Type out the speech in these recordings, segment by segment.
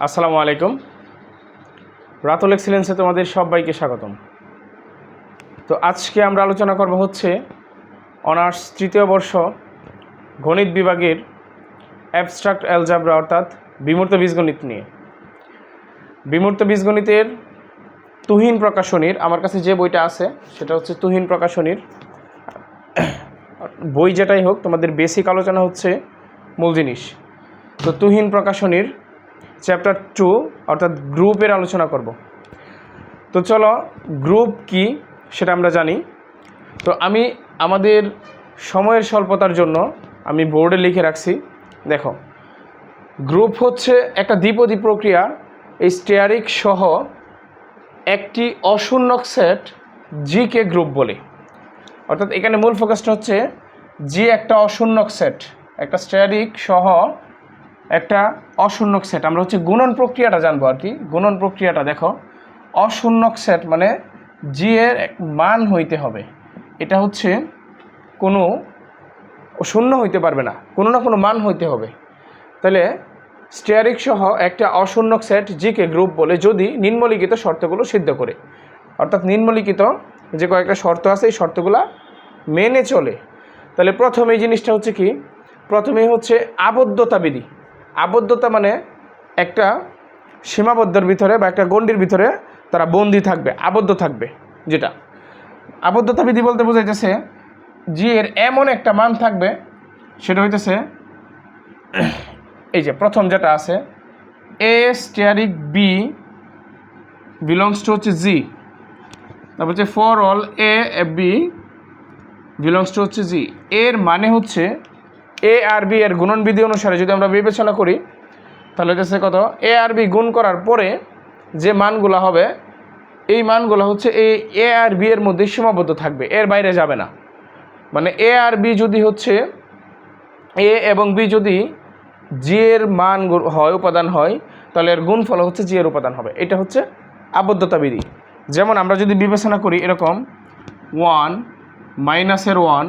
আসসালামু আলাইকুম। রাতুল এক্সিলেন্সে তোমাদের সবাইকে স্বাগতম। তো আজকে আমরা আলোচনা করব হচ্ছে অনার্স তৃতীয় বর্ষ গণিত বিভাগের অ্যাবস্ট্রাক্ট অ্যালজাবরা অর্থাৎ বিমূর্ত বীজগণিত নিয়ে। বিমূর্ত বীজগণিতের তুহিন প্রকাশনীর আমার কাছে যে বইটা আছে সেটা হচ্ছে তুহিন প্রকাশনীর বই, যেটাই হোক তোমাদের বেসিক আলোচনা হচ্ছে মূল জিনিস। তো তুহিন প্রকাশনীর চ্যাপ্টার 2 অর্থাৎ গ্রুপের আলোচনা করব। তো চলো, গ্রুপ কি সেটা আমরা জানি। তো আমি আমাদের সময়ের স্বল্পতার জন্য আমি বোর্ডে লিখে রাখছি। দেখো, গ্রুপ হচ্ছে একটা দ্বিপদী প্রক্রিয়া, এই স্টেয়ারিক সহ একটি অশূন্যক সেট জিকে গ্রুপ বলে। অর্থাৎ এখানে মূল ফোকাসটা হচ্ছে জি একটা অশূন্যক সেট, একটা স্টেয়ারিক সহ একটা অশূন্যক সেট। আমরা হচ্ছে গুণন প্রক্রিয়াটা জানবো আর কি। গুণন প্রক্রিয়াটা দেখো, অশূন্যক সেট মানে জি এর মান হইতে হবে, এটা হচ্ছে কোনো শূন্য হইতে পারবে না, কোনো না কোনো মান হইতে হবে। তাহলে স্টেয়ারিক সহ একটা অশূন্যক সেট জিকে গ্রুপ বলে যদি নিম্নলিখিত শর্তগুলো সিদ্ধ করে। অর্থাৎ নিম্নলিখিত যে কয়েকটা শর্ত আছে এই শর্তগুলো মেনে চলে। তাহলে প্রথম এই জিনিসটা হচ্ছে কি, প্রথমেই হচ্ছে আবদ্ধতা বিধি। আবদ্ধতা মানে একটা সীমাবদ্ধের ভিতরে বা একটা গণ্ডির ভিতরে তারা বন্দি থাকবে, আবদ্ধ থাকবে। যেটা আবদ্ধতা বিধি বলতে বোঝাইতেছে জি এর এমন একটা মান থাকবে, সেটা হইতেছে এই যে প্রথম যেটা আছে, A asterisk B belongs to হচ্ছে জি, তারপর হচ্ছে for all A B belongs to হচ্ছে জি। এর মানে হচ্ছে এ আর বি এর গুণনবিধি অনুসারে যদি আমরা বিবেচনা করি তাহলে হচ্ছে কত, এ আর বি গুণ করার পরে যে মানগুলো হবে এই মানগুলো হচ্ছে এই এ আর বি এর মধ্যে সীমাবদ্ধ থাকবে, এর বাইরে যাবে না। মানে এ আর বি যদি হচ্ছে এ এবং বি যদি জি এর মান হয়, উপাদান হয়, তাহলে এর গুণফল হচ্ছে জি এর উপাদান হবে। এটা হচ্ছে আবদ্ধতা বিধি। যেমন আমরা যদি বিবেচনা করি এরকম 1 মাইনাসের 1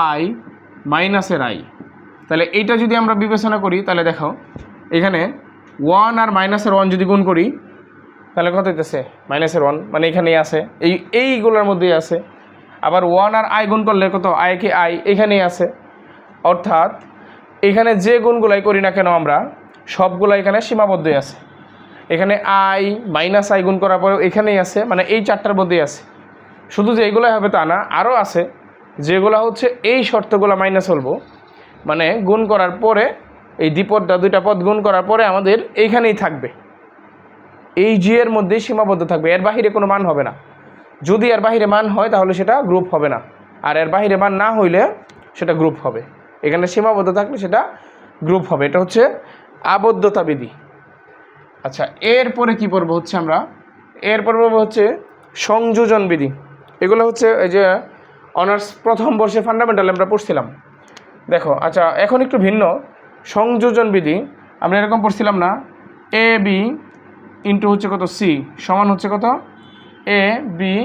আই মাইনাসের আই, তাহলে এইটা যদি আমরা বিবেচনা করি তাহলে দেখো এখানে 1 আর মাইনাসের 1 যদি গুণ করি তাহলে কত হইতেছে, মাইনাসের 1, মানে এখানেই আছে, এইগুলোর মধ্যেই আছে। আবার 1 আর আই গুণ করলে কত, আই কে আই এখানেই আছে। অর্থাৎ এখানে যে গুণগুলাই করি না কেন আমরা সবগুলো এখানে সীমাবদ্ধই আছে। এখানে আই মাইনাস আই গুণ করার পরেও এখানেই আছে, মানে এই চারটার মধ্যেই আছে। শুধু যে এইগুলোই হবে তা না, আরও আছে যেগুলো হচ্ছে এই শর্তগুলো মাইনাস চলবো, মানে গুণ করার পরে এই দ্বিপদটা দুইটা পদ গুণ করার পরে আমাদের এইখানেই থাকবে, এই জি এর মধ্যেই সীমাবদ্ধ থাকবে, এর বাহিরে কোনো মান হবে না। যদি এর বাহিরে মান হয় তাহলে সেটা গ্রুপ হবে না, আর এর বাহিরে মান না হইলে সেটা গ্রুপ হবে। এখানে সীমাবদ্ধ থাকলে সেটা গ্রুপ হবে। এটা হচ্ছে আবদ্ধতা বিধি। আচ্ছা, এরপরে কি পড়বো হচ্ছে আমরা, এরপর পড়বো হচ্ছে সংযোজন বিধি। এগুলো হচ্ছে এই যে অনার্স প্রথম বর্ষে ফান্ডামেন্টাল আমরা পড়ছিলাম। দেখো, আচ্ছা এখন একটু ভিন্ন। সংযোজন বিধি আমরা এরকম পড়ছিলাম না, এ বি ইন্টু হচ্ছে কত সি সমান হচ্ছে কত এ বি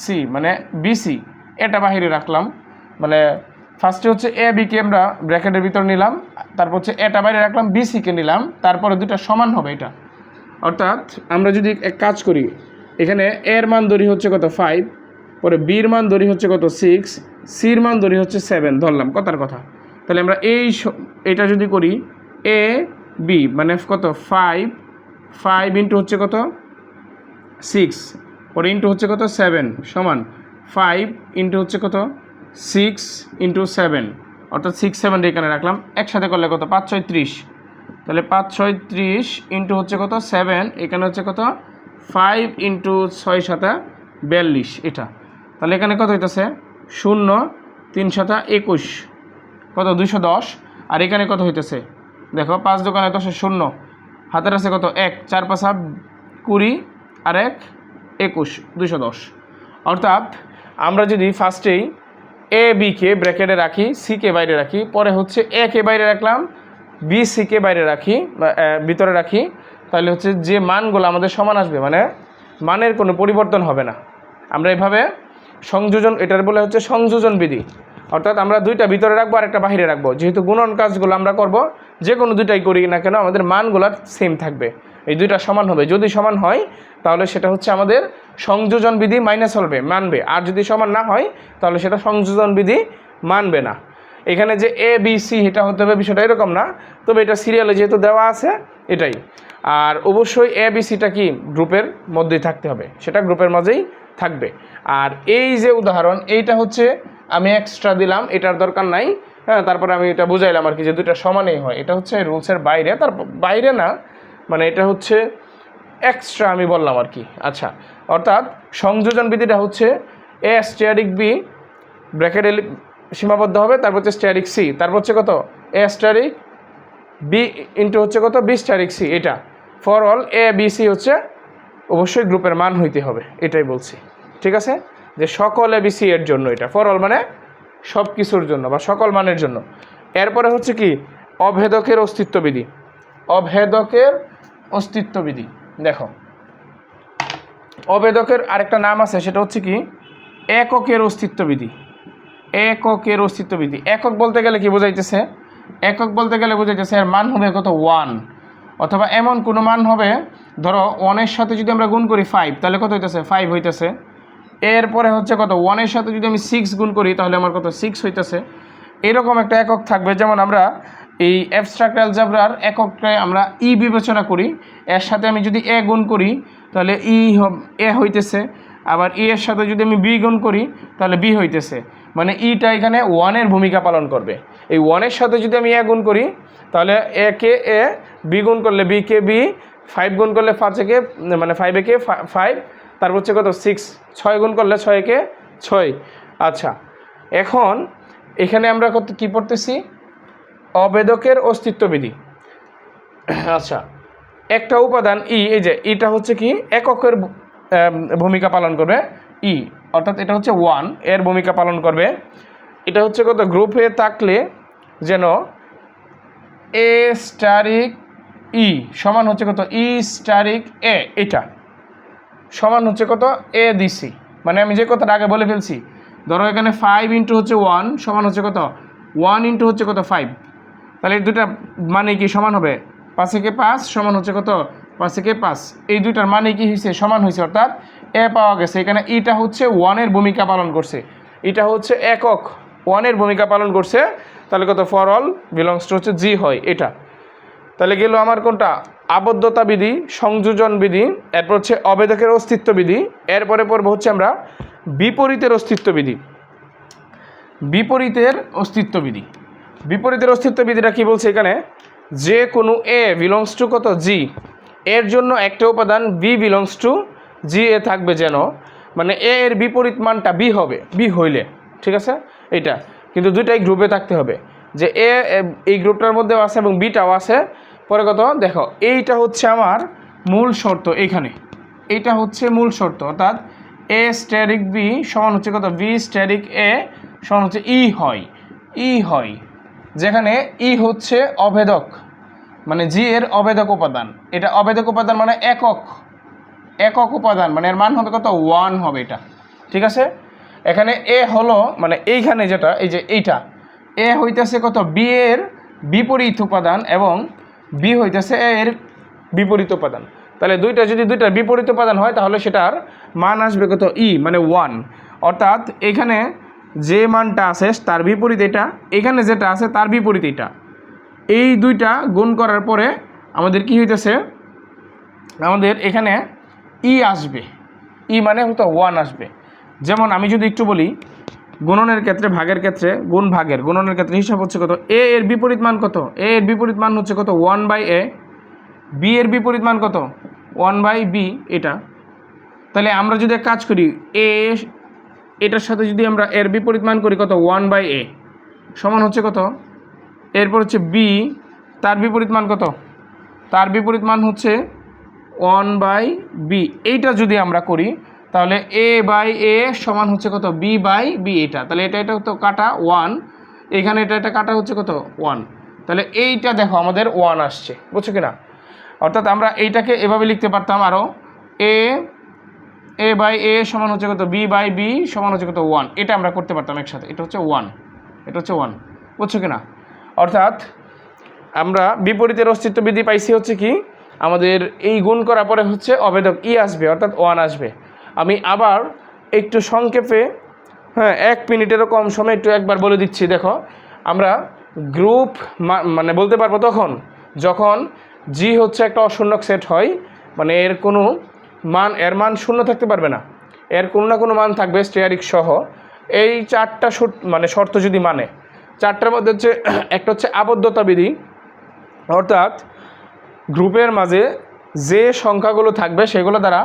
সি, মানে বিসি এটা বাহিরে রাখলাম। মানে ফার্স্টে হচ্ছে এ বিকে আমরা ব্র্যাকেটের ভিতর নিলাম, তারপর হচ্ছে এটা বাইরে রাখলাম, বিসিকে নিলাম, তারপরে দুটা সমান হবে এটা। অর্থাৎ আমরা যদি এক কাজ করি, এখানে এর মান ধরি হচ্ছে কত 5, পরে বির মান ধরি হচ্ছে কত 6, সির মান ধরি হচ্ছে 7 ধরলাম, কথার কথা। তাহলে আমরা এইটা যদি করি এ বি মানে কত 5 ইন্টু হচ্ছে কত 6, পরে ইন্টু হচ্ছে কত 7 সমান 5 ইন্টু হচ্ছে কত 6 ইন্টু 7, অর্থাৎ 6 7 এখানে রাখলাম, একসাথে করলে কত 5 6 30। তাহলে 5 6 30 ইন্টু হচ্ছে কত 7, এখানে হচ্ছে কত 5 ইন্টু 6 7 42 এটা। তাহলে এখানে কত হইতেছে 0 3 7 21 কত 210। আর এখানে কত হইতেছে দেখো 5 দোকানে 10 0, হাতের আছে কত 1 4 5 20 আর 1 21 210। অর্থাৎ আমরা যদি ফার্স্টেই এ বিকে ব্র্যাকেটে রাখি, সিকে বাইরে রাখি, পরে হচ্ছে এ কে বাইরে রাখলাম, বি সিকে বাইরে রাখি ভিতরে রাখি, তাহলে হচ্ছে যে মানগুলো আমাদের সমান আসবে, মানে মানের কোনো পরিবর্তন হবে না। আমরা এভাবে সংযোজন, এটার বলে হচ্ছে সংযোজন বিধি। অর্থাৎ আমরা দুইটা ভিতরে রাখবো আর একটা বাহিরে রাখবো। যেহেতু গুণন কাজগুলো আমরা করব যে কোনো দুইটাই করি না কেন আমাদের মানগুলো সেম থাকবে, এই দুইটা সমান হবে। যদি সমান হয় তাহলে সেটা হচ্ছে আমাদের সংযোজন বিধি মাইনাস হবে, মানবে। আর যদি সমান না হয় তাহলে সেটা সংযোজন বিধি মানবে না। এখানে যে এ বি সি এটা হতে হবে বিষয়টা এরকম না, তবে এটা সিরিয়ালে যেহেতু দেওয়া আছে এটাই। আর অবশ্যই এ বি সিটা কি গ্রুপের মধ্যেই থাকতে হবে, সেটা গ্রুপের মাঝেই থাকবে। আর এই যে উদাহরণ এইটা হচ্ছে আমি এক্সট্রা দিলাম, এটার দরকার নাই, হ্যাঁ। তারপরে আমি এটা বুঝাইলাম আর কি যে দুইটা সমানই হয়, এটা হচ্ছে রুলসের বাইরে, তার বাইরে না, মানে এটা হচ্ছে এক্সট্রা আমি বললাম আর কি। আচ্ছা, অর্থাৎ সংযোজন বিধিটা হচ্ছে এ স্টেয়ারিক বি ব্র্যাকেটে সীমাবদ্ধ হবে, তারপর হচ্ছে স্টেয়ারিক সি, তারপর হচ্ছে কত এ স্টেয়ারিক বি ইন্টু হচ্ছে কত বি স্টেয়ারিক সি। এটা for all A B C হচ্ছে অবশ্যই গ্রুপের মান হইতে হবে, এটাই বলছি। ঠিক আছে, যে সকল এ বি সি এর জন্য, এটা ফর অল মানে সব কিছুর জন্য বা সকল মানের জন্য। এরপরে হচ্ছে কি অভেদকের অস্তিত্ব বিধি। অভেদকের অস্তিত্ব বিধি, দেখো অভেদকের আরেকটা নাম আছে, সেটা হচ্ছে কি এককের অস্তিত্ব বিধি। এককের অস্তিত্ব বিধি, একক বলতে গেলে কি বোঝাইতেছে? একক বলতে গেলে বোঝাইতেছে এর মান হবে কত 1, অথবা এমন কোনো মান হবে, ধরো 1-এর সাথে যদি আমরা গুণ করি 5, তাহলে কত হইতেছে 5 হইতেছে। এরপরে হচ্ছে কত 1-এর সাথে যদি আমি 6 গুণ করি তাহলে আমার কত 6 হইতেছে। এরকম একটা একক থাকবে। যেমন আমরা এই অ্যাবস্ট্রাক্ট অ্যালজেব্রার একককে আমরা ই বিবেচনা করি, এর সাথে আমি যদি এ গুণ করি তাহলে এ হইতেছে, আবার ই এর সাথে যদি আমি বি গুণ করি তাহলে বি হইতেছে, মানে ইটা এখানে 1-এর ভূমিকা পালন করবে। এই 1-এর সাথে যদি আমি এ গুণ করি তাহলে এ কে এ, বি গুণ করলে বি কে বি, 5 গুণ করলে 5-একে মানে 5-একে 5, তারপর হচ্ছে কত 6, 6 গুণ করলে 6-একে 6। আচ্ছা, এখন এখানে আমরা কি পড়তেছি? অভেদকের অস্তিত্ব বিধি। আচ্ছা, একটা উপাদান ই, এই যে এটা হচ্ছে কি এককের ভূমিকা পালন করবে ই, অর্থাৎ এটা হচ্ছে 1 এর ভূমিকা পালন করবে। এটা হচ্ছে কত গ্রুপে থাকলে যেন এ স্টারিক ই সমান হচ্ছে কত ই স্টারিক এ, এটা সমান হচ্ছে কত এ দিছি, মানে আমি যে কথাটা আগে বলে ফেলছি। ধরো এখানে 5 ইন্টু হচ্ছে 1 সমান হচ্ছে কত 1 ইন্টু হচ্ছে কত 5, তাহলে এই দুইটা মানে কি সমান হবে? 5-একে 5 সমান হচ্ছে কত 5-একে 5, এই দুইটার মানে কি হয়েছে? সমান হয়েছে, অর্থাৎ এ পাওয়া গেছে। এখানে ইটা হচ্ছে 1-এর ভূমিকা পালন করছে, এটা হচ্ছে একক 1-এর ভূমিকা পালন করছে, তাহলে কত ফর অল বিলংস টু হচ্ছে জি হয় এটা। তাহলে গেল আমার কোনটা? আবদ্ধতা বিধি, সংযোজন বিধি, এরপর হচ্ছে অভেদকের অস্তিত্ব বিধি, এরপরে পড়বো হচ্ছে আমরা বিপরীতের অস্তিত্ব বিধি। বিপরীতের অস্তিত্ব বিধি, বিপরীতের অস্তিত্ব বিধিটা কি বলছে এখানে? যে কোনো এ বিলংস টু কত জি এর জন্য একটা উপাদান বি বিলংস টু জি এ থাকবে, যেন মানে এ এর বিপরীত মানটা বি হবে, বি হইলে। ঠিক আছে, এটা কিন্তু দুইটাই গ্রুপে থাকতে হবে, যে এ এই গ্রুপটার মধ্যেও আছে এবং বিটাও আছে। পরে কত দেখো, এইটা হচ্ছে আমার মূল শর্ত, এইখানে এইটা হচ্ছে মূল শর্ত, অর্থাৎ এ স্টেরিক বি সমান হচ্ছে কত বি স্টেরিক এ সমান হচ্ছে ই হয়, ই হয়, যেখানে ই হচ্ছে অভেদক, মানে জি এর অভেদক উপাদান। এটা অভেদক উপাদান মানে একক, একক উপাদান, মানে এর মান হবে কত 1 হবে এটা। ঠিক আছে, এখানে এ হলো মানে এইখানে যেটা এই যে এইটা এ হইতেছে কত বি এর বিপরীত উপাদান এবং বি হইতেছে এ এর বিপরীত উপাদান। তাহলে যদি দুইটার বিপরীত উপাদান হয় তাহলে সেটার মান আসবে কত ই, মানে 1। অর্থাৎ এখানে যে মানটা আছে তার বিপরীত এটা, এখানে যেটা আছে তার বিপরীত এটা, এই দুইটা গুণ করার পরে আমাদের কি হইতেছে? আমাদের এখানে ই আসবে, ই মানে হয়তো 1 আসবে। যেমন আমি যদি একটু বলি, গুণনের ক্ষেত্রে, ভাগের ক্ষেত্রে, গুণনের ক্ষেত্রে হিসাব হচ্ছে কত এ এর বিপরীত মান কত? এ এর বিপরীত মান হচ্ছে কত 1/a, বি এর বিপরীত মান কত 1/b, এটা। তাহলে আমরা যদি এক কাজ করি, এ এটার সাথে যদি আমরা এর বিপরীত মান করি কত 1/a সমান হচ্ছে কত, এরপর হচ্ছে বি তার বিপরীত মান কত? তার বিপরীত মান হচ্ছে 1/b। এইটা যদি আমরা করি তাহলে a/a সমান হচ্ছে কত b/b, এটা। তাহলে এটা তো কাটা 1, এখানে এটা কাটা হচ্ছে কত 1, তাহলে এইটা দেখো আমাদের 1 আসছে, বুঝছো কিনা? অর্থাৎ আমরা এইটাকে এভাবে লিখতে পারতাম আরও, a/a সমান হচ্ছে কত b/b সমান হচ্ছে কত 1, এটা আমরা করতে পারতাম একসাথে। এটা হচ্ছে 1, এটা হচ্ছে 1, বুঝছো কিনা? অর্থাৎ আমরা বিপরীতের অস্তিত্ব বিধি পাইছি হচ্ছে কি আমাদের এই গুণ করার পরে হচ্ছে অবেদক ই আসবে অর্থাৎ 1 আসবে। আমি আবার একটু সংক্ষেপে 1 মিনিটেরও কম সময় একটু একবার বলে দিচ্ছি। দেখো আমরা গ্রুপ মানে বলতে পারবো তখন যখন জি হচ্ছে একটা অশূন্যক সেট হয়, মানে এর মান শূন্য থাকতে পারবে না, এর কোনো না কোনো মান থাকবে স্টেয়ারিক সহ। এই 4টা মানে শর্ত যদি মানে 4টার মধ্যে হচ্ছে একটা হচ্ছে আবদ্ধতা বিধি, অর্থাৎ গ্রুপের মাঝে যে সংখ্যাগুলো থাকবে সেগুলো দ্বারা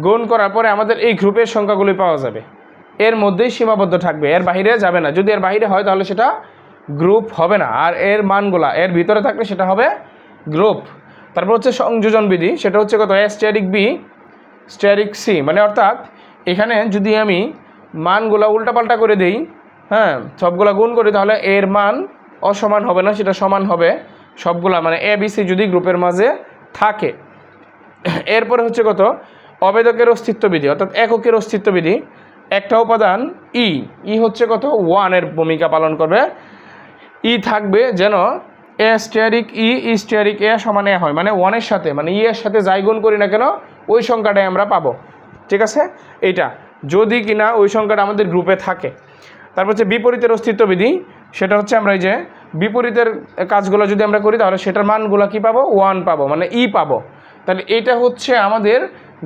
গুণ করার পরে আমাদের এই গ্রুপের সংখ্যাগুলি পাওয়া যাবে, এর মধ্যেই সীমাবদ্ধ থাকবে, এর বাইরে যাবে না। যদি এর বাইরে হয় তাহলে সেটা গ্রুপ হবে না, আর এর মানগুলা এর ভিতরে থাকলে সেটা হবে গ্রুপ। তারপর হচ্ছে সংযোজন বিধি, সেটা হচ্ছে কত স্টেয়ারিক বি স্টেয়ারিক সি, মানে অর্থাৎ এখানে যদি আমি মানগুলা উল্টাপাল্টা করে দেই, সবগুলা গুণ করি, তাহলে এর মান অসমান হবে না, সেটা সমান হবে সবগুলা, মানে এ বি সি যদি গ্রুপের মাঝে থাকে। এরপরে হচ্ছে কত অবেদকের অস্তিত্ব বিধি, অর্থাৎ এককের অস্তিত্ব বিধি। একটা উপাদান ই হচ্ছে কত 1-এর ভূমিকা পালন করবে। ই থাকবে যেন এ স্টেয়ারিক ই স্টেয়ারিক এ সমান এ হয়, মানে 1-এর সাথে, মানে ই এর সাথে যাই গুণ করি না কেন ওই সংখ্যাটাই আমরা পাবো। ঠিক আছে, এইটা যদি কিনা ওই সংখ্যাটা আমাদের গ্রুপে থাকে। তারপর হচ্ছে বিপরীতের অস্তিত্ব বিধি, সেটা হচ্ছে আমরা এই যে বিপরীতের কাজগুলো যদি আমরা করি তাহলে সেটার মানগুলো কি পাবো 1 পাবো, মানে ই পাবো। তাহলে এটা হচ্ছে আমাদের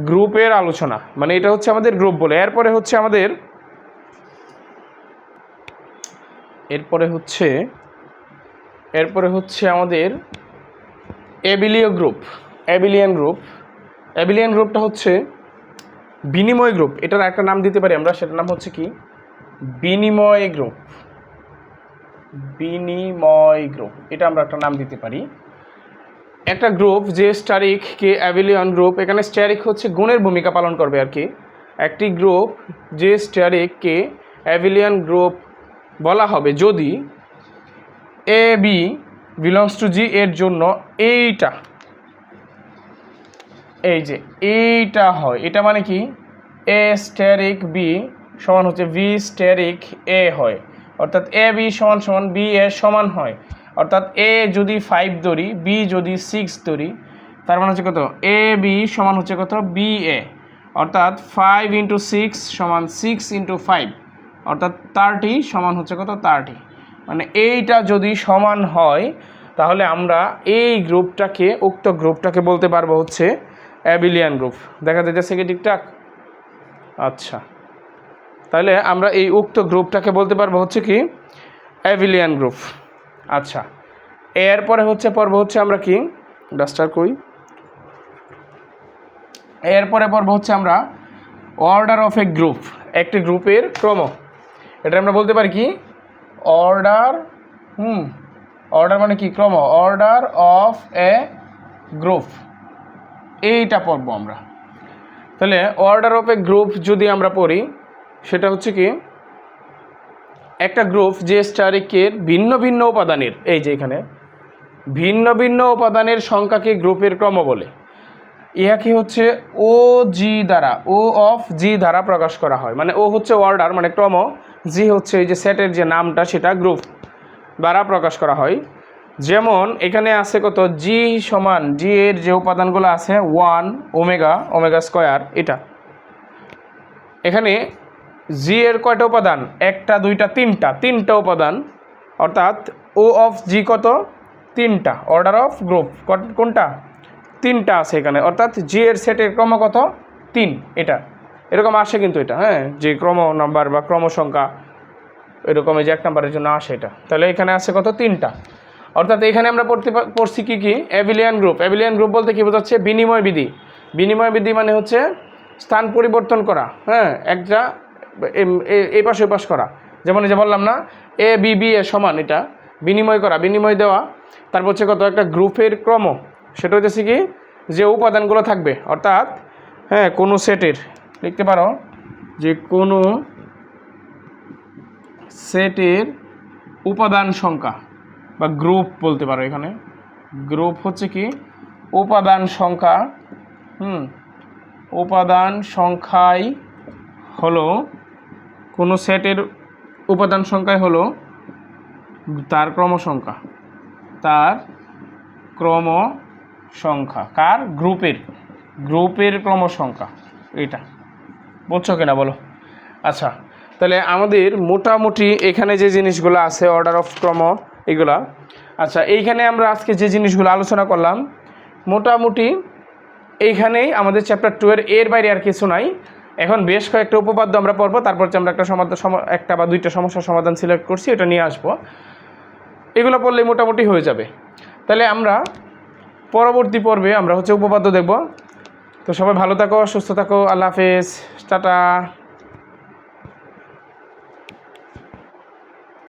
গ্রুপের আলোচনা, মানে এটা হচ্ছে আমাদের গ্রুপ বলে। এরপরে হচ্ছে আমাদের অ্যাবিলিয়ান গ্রুপটা হচ্ছে বিনিময় গ্রুপ। এটার একটা নাম দিতে পারি আমরা, সেটার নাম হচ্ছে কি বিনিময় গ্রুপ। এটা আমরা একটা নাম দিতে পারি। একটা গ্রুপ যে স্টেরিক কে অ্যাবিলিয়ান গ্রুপ, এখানে স্টেরিক হচ্ছে গুণের ভূমিকা পালন করবে আর কি। একটি গ্রুপ যে স্টেরিক কে অ্যাবিলিয়ান গ্রুপ বলা হবে যদি এ বি বিলংস টু জি এর জন্য এইটা হয়। এটা মানে কি এ স্টেরিক বি সমান হচ্ছে বি স্টেরিক এ হয়, অর্থাৎ এ বি সমান বি এ সমান হয়। অর্থাৎ এ যদি 5 ধরি, বি যদি 6 ধরি, তার মানে হচ্ছে কত এ বি সমান হচ্ছে কত বি এ, অর্থাৎ 5 × 6 সমান 6 × 5, অর্থাৎ 30 সমান হচ্ছে কত 30। মানে এইটা যদি সমান হয় তাহলে আমরা এই গ্রুপটাকে উক্ত গ্রুপটাকে বলতে পারবো হচ্ছে অ্যাবিলিয়ান গ্রুপ। দেখা যাচ্ছে কি ঠিকঠাক? আচ্ছা, তাহলে আমরা এই উক্ত গ্রুপটাকে বলতে পারবো হচ্ছে কি অ্যাবিলিয়ান গ্রুপ। আচ্ছা, এরপরে পর্ব হচ্ছে আমরা কি ডাস্টার কই, এরপরে পর্ব হচ্ছে আমরা অর্ডার অফ এ গ্রুপ, একটি গ্রুপের ক্রম। এটা আমরা বলতে পারি কি অর্ডার মানে কি ক্রম, অর্ডার অফ এ গ্রুপ, এইটা পড়ব আমরা। তাহলে অর্ডার অফ এ গ্রুপ যদি আমরা পড়ি, সেটা হচ্ছে কি একটা গ্রুপ যে স্টেরিকের ভিন্ন ভিন্ন উপাদানের, এই যে এখানে ভিন্ন ভিন্ন উপাদানের সংখ্যাকে গ্রুপের ক্রম বলে। ইহাকে হচ্ছে ও অফ জি দ্বারা প্রকাশ করা হয়। মানে ও হচ্ছে অর্ডার মানে ক্রম, জি হচ্ছে এই যে সেটের যে নামটা সেটা গ্রুপ দ্বারা প্রকাশ করা হয়। যেমন এখানে আছে কত জি সমান জি এর যে উপাদানগুলো আছে 1 ওমেগা স্কয়ার, এটা এখানে জি এর কয়টা উপাদান, 1টা 2টা 3টা উপাদান, অর্থাৎ ও অফ জি কত 3টা, অর্ডার অফ গ্রুপ কোনটা 3টা আছে এখানে, অর্থাৎ জি এর সেটের ক্রম কত 3। এটা এরকম আসে কিন্তু এটা যে ক্রম নাম্বার বা ক্রম সংখ্যা এরকম যে 1 নাম্বারের জন্য আসে এটা। তাহলে এখানে আছে কত 3টা, অর্থাৎ এখানে আমরা পড়ছি কি অ্যাবিলিয়ান গ্রুপ বলতে কি বোঝাচ্ছে বিনিময় বিধি মানে হচ্ছে স্থান পরিবর্তন করা, একটা এই পাশে ওই পাশ করা। যেমন এই যে বললাম না এ বি এ সমান, এটা বিনিময় দেওয়া। তারপর হচ্ছে কত একটা গ্রুপের ক্রম, সেটা হচ্ছে কি যে উপাদানগুলো থাকবে, অর্থাৎ কোনো সেটের লিখতে পারো যে কোনো সেটের উপাদান সংখ্যা বা গ্রুপ বলতে পারো। এখানে গ্রুপ হচ্ছে কি উপাদান সংখ্যাই হলো কোনো সেটের উপাদান সংখ্যাই হলো তার ক্রম সংখ্যা, তার ক্রম সংখ্যা কার গ্রুপের ক্রম সংখ্যা এটা বুঝছো কিনা বলো। আচ্ছা তাহলে আমাদের মোটামুটি এখানে যে জিনিসগুলো আছে অর্ডার অফ ক্রম এগুলা, আচ্ছা এইখানে আমরা আজকে যে জিনিসগুলো আলোচনা করলাম মোটামুটি এইখানেই আমাদের চ্যাপ্টার 2 এর বাইরে আর কিছু নাই। এখন বেশ কয়েকটা উপপাদ্য আমরা পড়বো, তারপর আমরা একটা বা দুইটা সমস্যার সমাধান সিলেক্ট করছি, এটা নিয়ে আসবো। এগুলো পড়লে মোটামুটি হয়ে যাবে। তাহলে আমরা পরবর্তী পর্বে আমরা উপপাদ্য দেখব। তো সবাই ভালো থাকো, সুস্থ থাকো, আল্লাহ হাফেজ, টাটা।